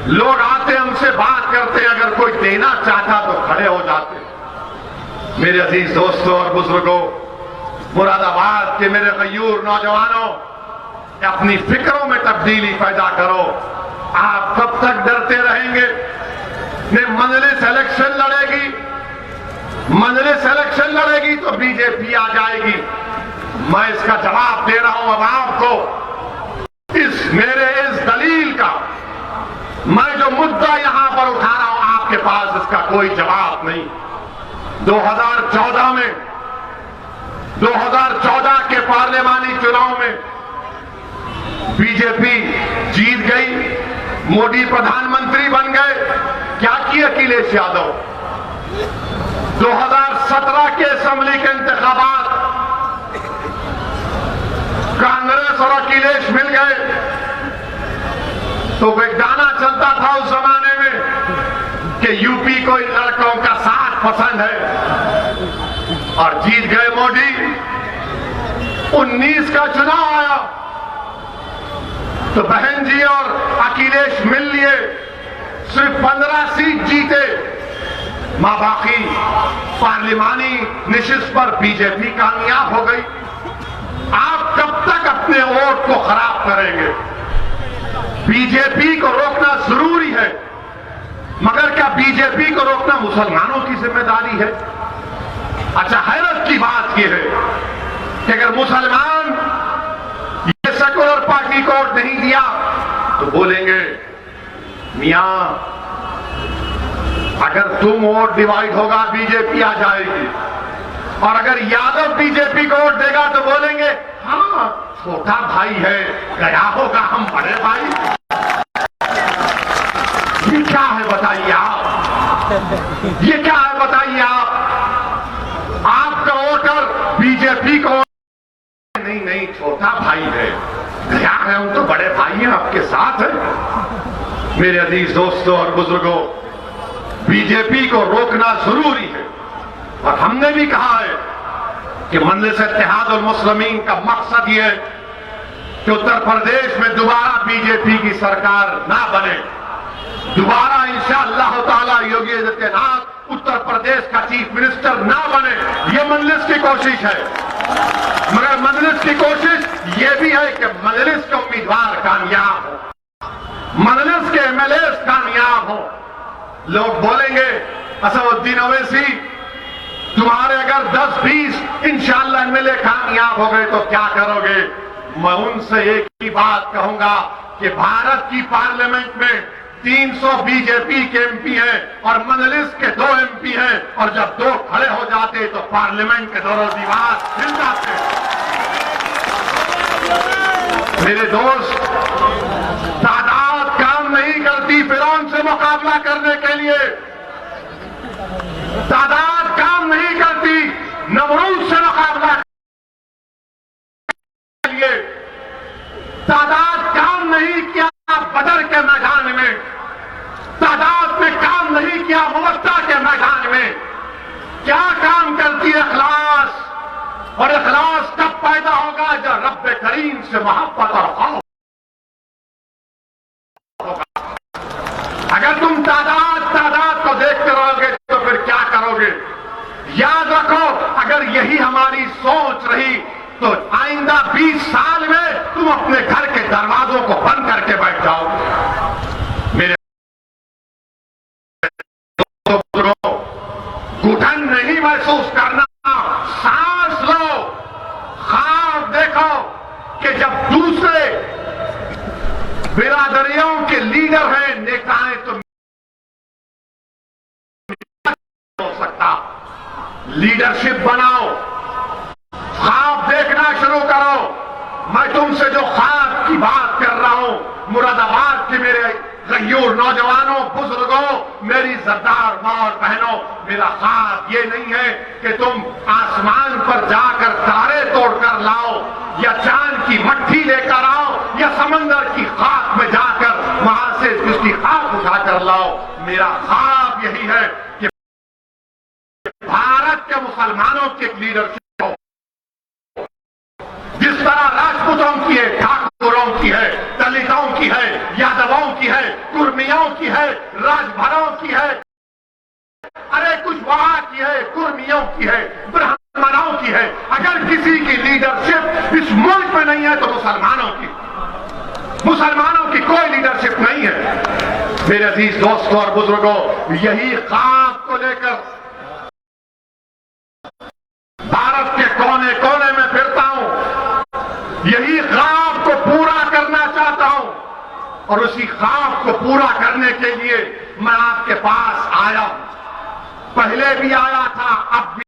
लोग आते हमसे बात करते, अगर कोई देना चाहता तो खड़े हो जाते। मेरे अजीज दोस्तों और बुजुर्गों, मुरादाबाद के मेरे गयूर नौजवानों, अपनी फिक्रों में तब्दीली पैदा करो। आप कब तक डरते रहेंगे? मजलिस इलेक्शन लड़ेगी, मजलिस इलेक्शन लड़ेगी तो बीजेपी आ जाएगी। मैं इसका जवाब दे रहा हूं अब आपको। मेरे इस दलील का, मैं जो मुद्दा यहां पर उठा रहा हूं, आपके पास इसका कोई जवाब नहीं। 2014 के पार्लियामानी चुनाव में बीजेपी जीत गई, मोदी प्रधानमंत्री बन गए। क्या किया अखिलेश यादव? 2017 के असेंबली के इंतखाबात, कांग्रेस और अखिलेश मिल गए तो एक गाना चलता था उस जमाने में कि यूपी को इन लड़कों का साथ पसंद है, और जीत गए मोदी। 19 का चुनाव आया तो बहन जी और अखिलेश मिल लिए, सिर्फ 15 सीट जीते। मां बाकी पार्लिमानी निशिस्त पर बीजेपी कामयाब हो गई। आप कब तक अपने वोट को खराब करेंगे? बीजेपी को रोकना जरूरी है, मगर क्या बीजेपी को रोकना मुसलमानों की जिम्मेदारी है? अच्छा, हैरत की बात यह है कि अगर मुसलमान ये सेकुलर पार्टी को वोट नहीं दिया तो बोलेंगे मियां अगर तुम वोट डिवाइड होगा बीजेपी आ जाएगी, और अगर यादव बीजेपी को वोट देगा तो बोलेंगे हाँ छोटा भाई है, गया होगा, हम बड़े भाई। ये क्या है बताइए आप? ये क्या है बताइए आप? आपका वोटर बीजेपी बीजेपी को नहीं छोटा भाई है, गया है, हम तो बड़े भाई हैं, आपके साथ है। मेरे अजीज दोस्तों और बुजुर्गों, बीजेपी को रोकना जरूरी है और हमने भी कहा है कि मजलिस इत्तेहादुल मुस्लिमीन का मकसद यह है कि उत्तर प्रदेश में दोबारा बीजेपी की सरकार ना बने, दोबारा इंशाअल्लाह ताला योगी आदित्यनाथ उत्तर प्रदेश का चीफ मिनिस्टर ना बने। ये मजलिस की कोशिश है, मगर मजलिस की कोशिश ये भी है कि मजलिस के उम्मीदवार कामयाब हो, मजलिस के एमएलए कामयाब हो। लोग बोलेंगे असदुद्दीन ओवैसी तुम्हारे अगर 10-20 इंशाअल्लाह एमएलए कामयाब हो गए तो क्या करोगे? मैं उनसे एक ही बात कहूंगा कि भारत की पार्लियामेंट में 300 बीजेपी के एमपी हैं और मजलिस के 2 एमपी हैं, और जब 2 खड़े हो जाते तो पार्लियामेंट के दोनों दीवार हिल जाते। मेरे दोस्त, तादाद काम नहीं करती फिरौन से मुकाबला करने के लिए, तादाद काम नहीं करती नमरूद से मुकाबला के लिए, तादाद काम नहीं किया बदर के मैदान में, तादाद में काम नहीं किया मुवत्ता के मैदान में। क्या काम करती है इखलास, और इखलास तब पैदा होगा जब रब्ब करीम से मोहब्बत और खौफ होगा। अगर तुम तादाद को देखते रहोगे तो फिर क्या करोगे? याद रखो, अगर यही हमारी सोच रही तो आइंदा 20 साल में तुम अपने घर के दरवाजों को बंद करके बैठ जाओगे। मेरे दोस्तों, घुटन नहीं महसूस करना, सांस लो, ख्वाब देखो कि जब दूसरे बिरादरियों के लीडर हैं, नेता हैं, तो हो सकता लीडरशिप बनाओ, ख्वाब देखना शुरू करो। मैं तुमसे जो ख्वाब की बात कर रहा हूं, मुरादाबाद के मेरे गयूर नौजवानों, बुजुर्गों, मेरी सरदार मां और बहनों, मेरा ख्वाब ये नहीं है कि तुम आसमान पर जाकर तारे तोड़कर लाओ, या चांद की मट्टी लेकर आओ, या समंदर की खाक में जाकर वहां से उसकी खाक उठाकर लाओ। मेरा ख्वाब यही है कि भारत के मुसलमानों की एक लीडरशिप हो, जिस तरह राजपूतों की है, ठाकुरों की है, दलितों की है, यादवों की है, कुर्मियों की है, राजभरों की है, अरे कुशवाहा की है, कुर्मियों की है, ब्राह्मणों की है। अगर किसी की लीडरशिप इस मुल्क में नहीं है तो मुसलमानों की कोई लीडरशिप नहीं है। मेरे अजीज दोस्तों और बुजुर्गों, यही ख्वाब को लेकर भारत के कोने कोने में फिरता हूं, यही ख्वाब को पूरा करना चाहता हूं, और उसी ख्वाब को पूरा करने के लिए मैं आपके पास आया हूं। पहले भी आया था, अब भी,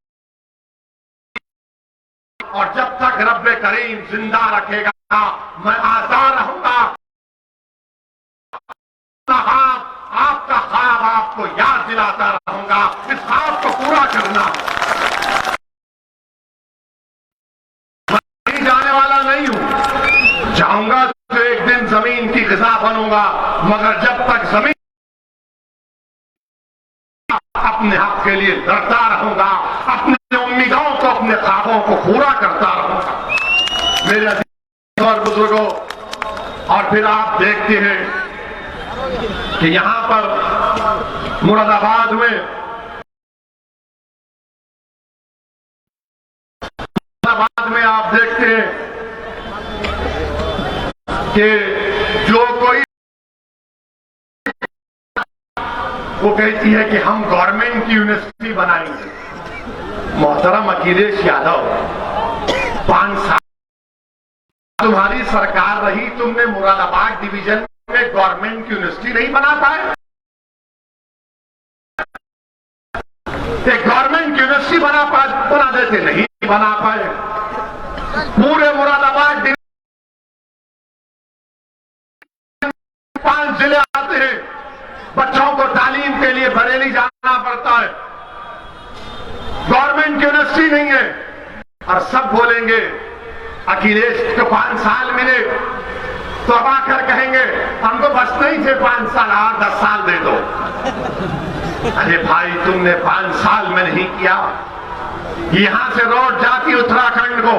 और जब तक रब्बे करीम जिंदा रखेगा मैं आता रहूंगा। आपका ख्वाब आपको याद दिलाता रहूंगा, इस ख्वाब को पूरा करना। मैं जाने वाला नहीं हूं, जाऊंगा तो एक दिन जमीन की ग़िज़ा बनूंगा, मगर जब तक जमीन अपने हक के लिए लड़ता रहूंगा, अपनी उम्मीदों को, अपने ख्वाबों को पूरा करता रहूंगा। मेरे अजीज और बुजुर्गों, और फिर आप देखते हैं कि यहां पर मुरादाबाद में आप देखते हैं कि जो कोई वो कहती है कि हम गवर्नमेंट की यूनिवर्सिटी बनाएंगे। मोहतरम अखिलेश यादव, 5 साल तुम्हारी सरकार रही, तुमने मुरादाबाद डिवीजन में गवर्नमेंट की यूनिवर्सिटी नहीं बना पाए। एक गवर्नमेंट की यूनिवर्सिटी बना देते, नहीं बना पाए। पूरे मुरादाबाद 5 जिले आते हैं, बच्चों को तालीम के लिए बरेली जाना पड़ता है, गवर्नमेंट की यूनिवर्सिटी नहीं है। और सब बोलेंगे अखिलेश को 5 साल मिले तो अब आकर कहेंगे हमको बस नहीं थे 5 साल और 10 साल दे दो। अरे भाई तुमने 5 साल में नहीं किया। यहां से रोड जाती उत्तराखंड को,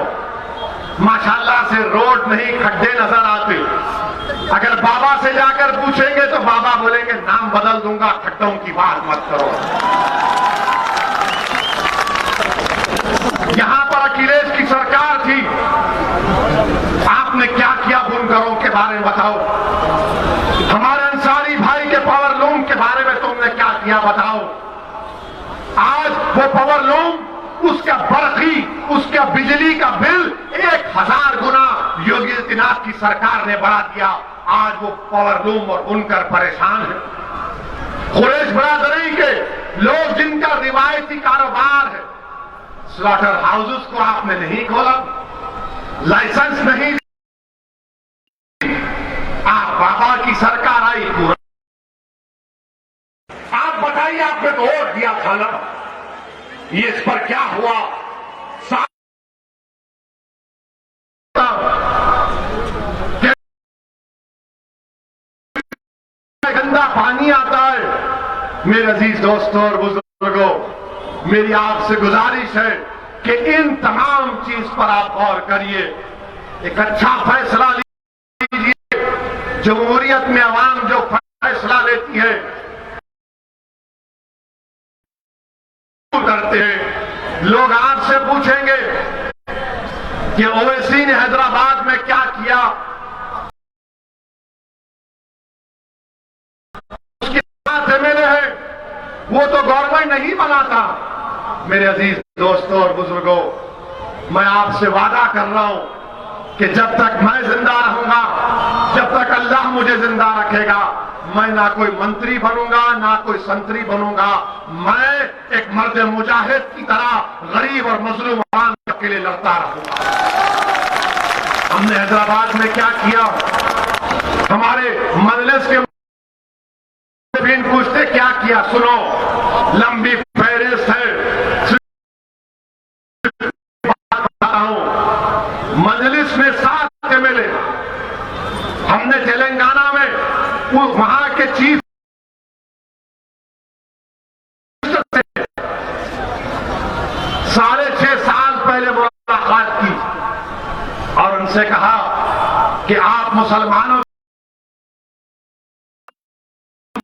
माशाल्लाह से रोड नहीं खड्डे नजर आते। अगर बाबा से जाकर पूछेंगे तो बाबा बोलेंगे नाम बदल दूंगा, खड्डों की बात मत करो। यहां पर अखिलेश की सरकार थी, आपने क्या किया बुनकरों के बारे में बताओ। हमारे अंसारी भाई के पावर लूम के बारे में तुमने क्या किया बताओ। आज वो पावर लूम, उसका बरखी, उसका बिजली का बिल 1000 गुना योगी आदित्यनाथ की सरकार ने बढ़ा दिया। आज वो पावर लूम और बुनकर परेशान है। कुरैश बरादरी के लोग जिनका रिवायती कारोबार है, स्लॉटर हाउसेस को आपने नहीं खोला, लाइसेंस नहीं, आप बाबा की सरकार आई पूरा। आप बताइए, आपने तो वोट दिया था ना, ये इस पर क्या हुआ। गंदा पानी आता है। मेरे अजीज दोस्तों और बुजुर्गों, मेरी आपसे गुजारिश है कि इन तमाम चीज पर आप गौर करिए, एक अच्छा फैसला लीजिए। जमहूरियत में अवाम जो फैसला लेती है करते हैं। लोग आपसे पूछेंगे कि ओवैसी ने हैदराबाद में क्या किया, उसके साथ एमएलए है, वो तो गवर्नमेंट नहीं बनाता। मेरे अजीज दोस्तों और बुजुर्गों, मैं आपसे वादा कर रहा हूं कि जब तक मैं जिंदा रहूंगा, जब तक अल्लाह मुझे जिंदा रखेगा, मैं ना कोई मंत्री बनूंगा ना कोई संतरी बनूंगा। मैं एक मर्द मुजाहिद की तरह गरीब और मजलूम आवाम के लिए लड़ता रहूंगा। हमने हैदराबाद में क्या किया, हमारे मजलिस के पूछते क्या किया, सुनो, लंबी फहरिस्त है। मजलिस में 7 एमएलए, हमने तेलंगाना में वहां के चीफ 6.5 साल पहले मुलाकात की और उनसे कहा कि आप मुसलमानों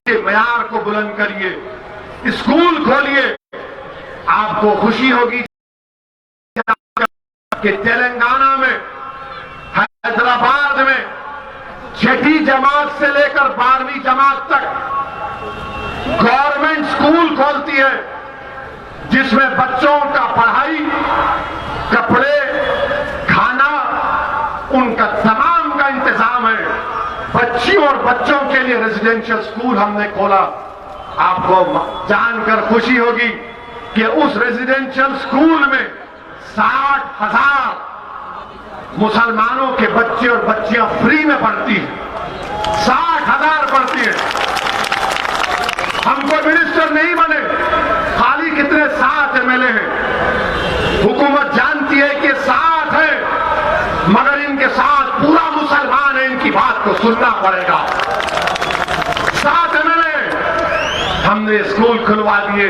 के मयार को बुलंद करिए, स्कूल खोलिए। आपको खुशी होगी कि तेलंगाना में, हैदराबाद में 6ठी जमात से लेकर 12वीं जमात तक गवर्नमेंट स्कूल खोलती है, जिसमें बच्चों का पढ़ाई, कपड़े, खाना, उनका तमाम का इंतजाम है। बच्चियों और बच्चों के लिए रेजिडेंशियल स्कूल हमने खोला। आपको जानकर खुशी होगी कि उस रेजिडेंशियल स्कूल में 60,000 मुसलमानों के बच्चे और बच्चियां फ्री में पढ़ती हैं। 60,000 पढ़ती हैं। हमको मिनिस्टर नहीं बने, खाली कितने 7 एमएलए हैं। हुकूमत जानती है कि 7 है, मगर इनके साथ पूरा मुसलमान है, इनकी बात को सुनना पड़ेगा। 7 एमएलए हमने स्कूल खुलवा दिए।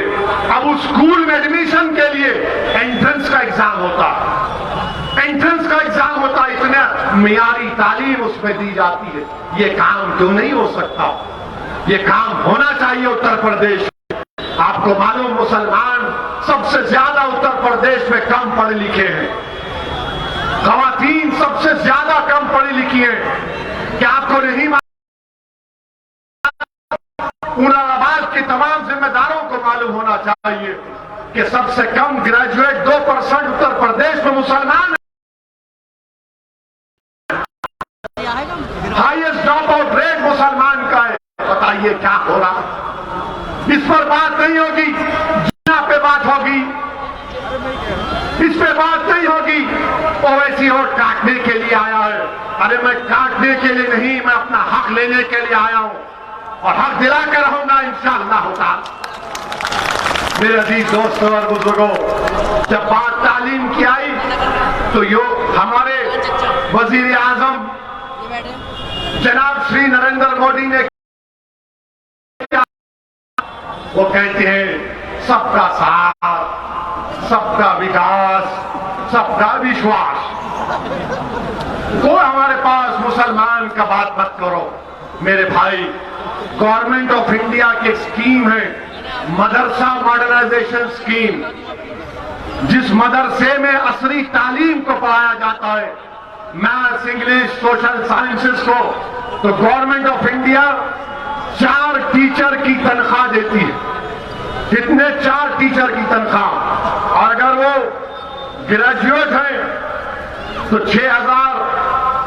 अब उस स्कूल में एडमिशन के लिए एंट्रेंस का एग्जाम होता, एंट्रेंस का एग्जाम होता, इतने मियारी तालीम उसमें दी जाती है। ये काम क्यों नहीं हो सकता? ये काम होना चाहिए उत्तर प्रदेश में। आपको मालूम, मुसलमान सबसे ज्यादा उत्तर प्रदेश में कम पढ़े लिखे हैं, खवातीन सबसे ज्यादा कम पढ़ी लिखी हैं। क्या आपको नहीं मालूम? मुरादाबाद के तमाम जिम्मेदारों को मालूम होना चाहिए कि सबसे कम ग्रेजुएट 2% उत्तर प्रदेश में मुसलमान है। हाईएस्ट ड्रॉप आउट रेट मुसलमान का है। बताइए क्या हो रहा? इस पर बात नहीं होगी, जिना पे बात होगी, इस पे बात नहीं होगी। ओवैसी वोट काटने के लिए आया है। अरे मैं काटने के लिए नहीं, मैं अपना हक लेने के लिए आया हूं और हक दिला कर रहूंगा इंशाअल्लाह ताला। मेरे अजीज दोस्तों और बुजुर्गों, जब बात तालीम की आई तो यो हमारे वजीर आजम जनाब श्री नरेंद्र मोदी ने वो कहते हैं सबका साथ, सबका विकास, सबका विश्वास। कोई हमारे पास मुसलमान का बात मत करो मेरे भाई। गवर्नमेंट ऑफ इंडिया की एक स्कीम है मदरसा मॉडर्नाइजेशन स्कीम, जिस मदरसे में असली तालीम को पढ़ाया जाता है, मैथ्स, इंग्लिश, सोशल साइंसेस को, तो गवर्नमेंट ऑफ इंडिया 4 टीचर की तनख्वाह देती है। कितने? 4 टीचर की तनख्वाह। और अगर वो ग्रेजुएट हैं तो 6,000,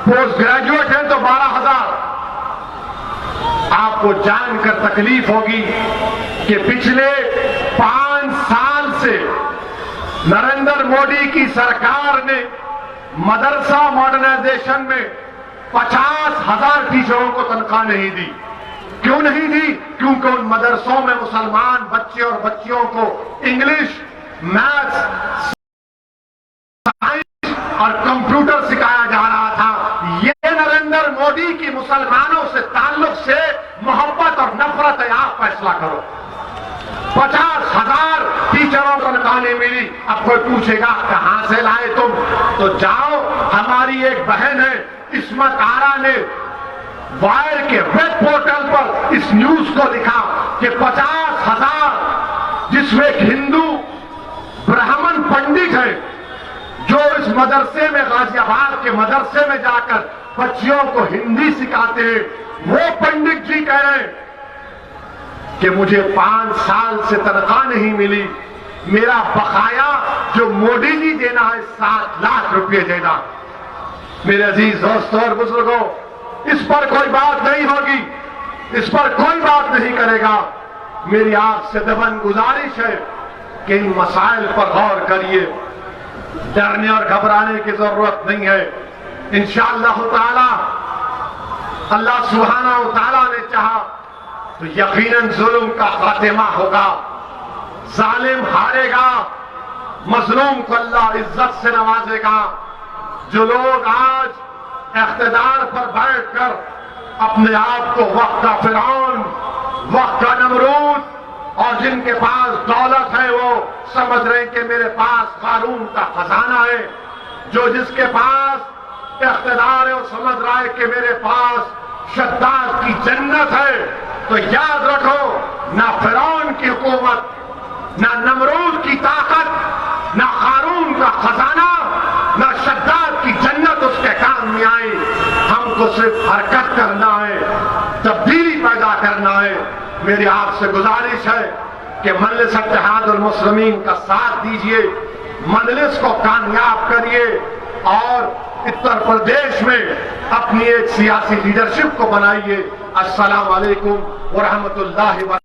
पोस्ट ग्रेजुएट हैं तो 12,000। आपको जानकर तकलीफ होगी कि पिछले 5 साल से नरेंद्र मोदी की सरकार ने मदरसा मॉडर्नाइजेशन में 50,000 टीचरों को तनख्वाह नहीं दी। क्यों नहीं दी? क्योंकि उन मदरसों में मुसलमान बच्चे और बच्चियों को इंग्लिश, मैथ्स, साइंस और कंप्यूटर सिखाया जा रहा था। ये नरेंद्र मोदी की मुसलमानों से ताल्लुक से मोहब्बत और नफरत है। आप फैसला करो। 50,000 टीचरों को तनख्वाह नहीं मिली। अब कोई पूछेगा कहां से लाए तुम? तो जाओ, हमारी एक बहन है इस्मत आरा ने वायर के वेब पोर्टल पर इस न्यूज को लिखा कि 50,000, जिसमें एक हिंदू ब्राह्मण पंडित है जो इस मदरसे में, गाजियाबाद के मदरसे में जाकर बच्चियों को हिंदी सिखाते हैं, वो पंडित जी कह रहे हैं कि मुझे 5 साल से तनख्वाह नहीं मिली। मेरा बकाया जो मोदी जी देना है 7 लाख रुपए देना। मेरे अजीज दोस्तों और बुजुर्गों, इस पर कोई बात नहीं होगी, इस पर कोई बात नहीं करेगा। मेरी आपसे दबन गुजारिश है कि इन मसाइल पर गौर करिए। डरने और घबराने की जरूरत नहीं है। इंशाअल्लाह ताला अल्लाह सुब्हानहू व तआला ने चाहा तो यकीनन जुल्म का खात्मा होगा, जालिम हारेगा, मजलूम को अल्लाह इज्जत से नवाजेगा। जो लोग आज इख्तिदार पर बैठकर अपने आप को वक्त का फिरौन, वक्त का नमरूद, और जिनके पास दौलत है वो समझ रहे हैं कि मेरे पास कानून का खजाना है। जो जिसके पास इख्तिदार है वो समझ रहा है कि मेरे पास शद्दाद की जन्नत है। तो याद रखो, ना फिरौन की हुकूमत, ना नमरूद की ताकत, ना कानून का खजाना, ना शद्दाद की जन्नत उसके काम में आई। हमको सिर्फ हरकत करना है, तब्दीली पैदा करना है। मेरी आपसे गुजारिश है कि मजलिस इत्तेहादुल मुस्लिमीन का साथ दीजिए, मजलिस को कामयाब करिए और उत्तर प्रदेश में अपनी एक सियासी लीडरशिप को बनाइए। अस्सलाम वालेकुम व रहमतुल्लाहि व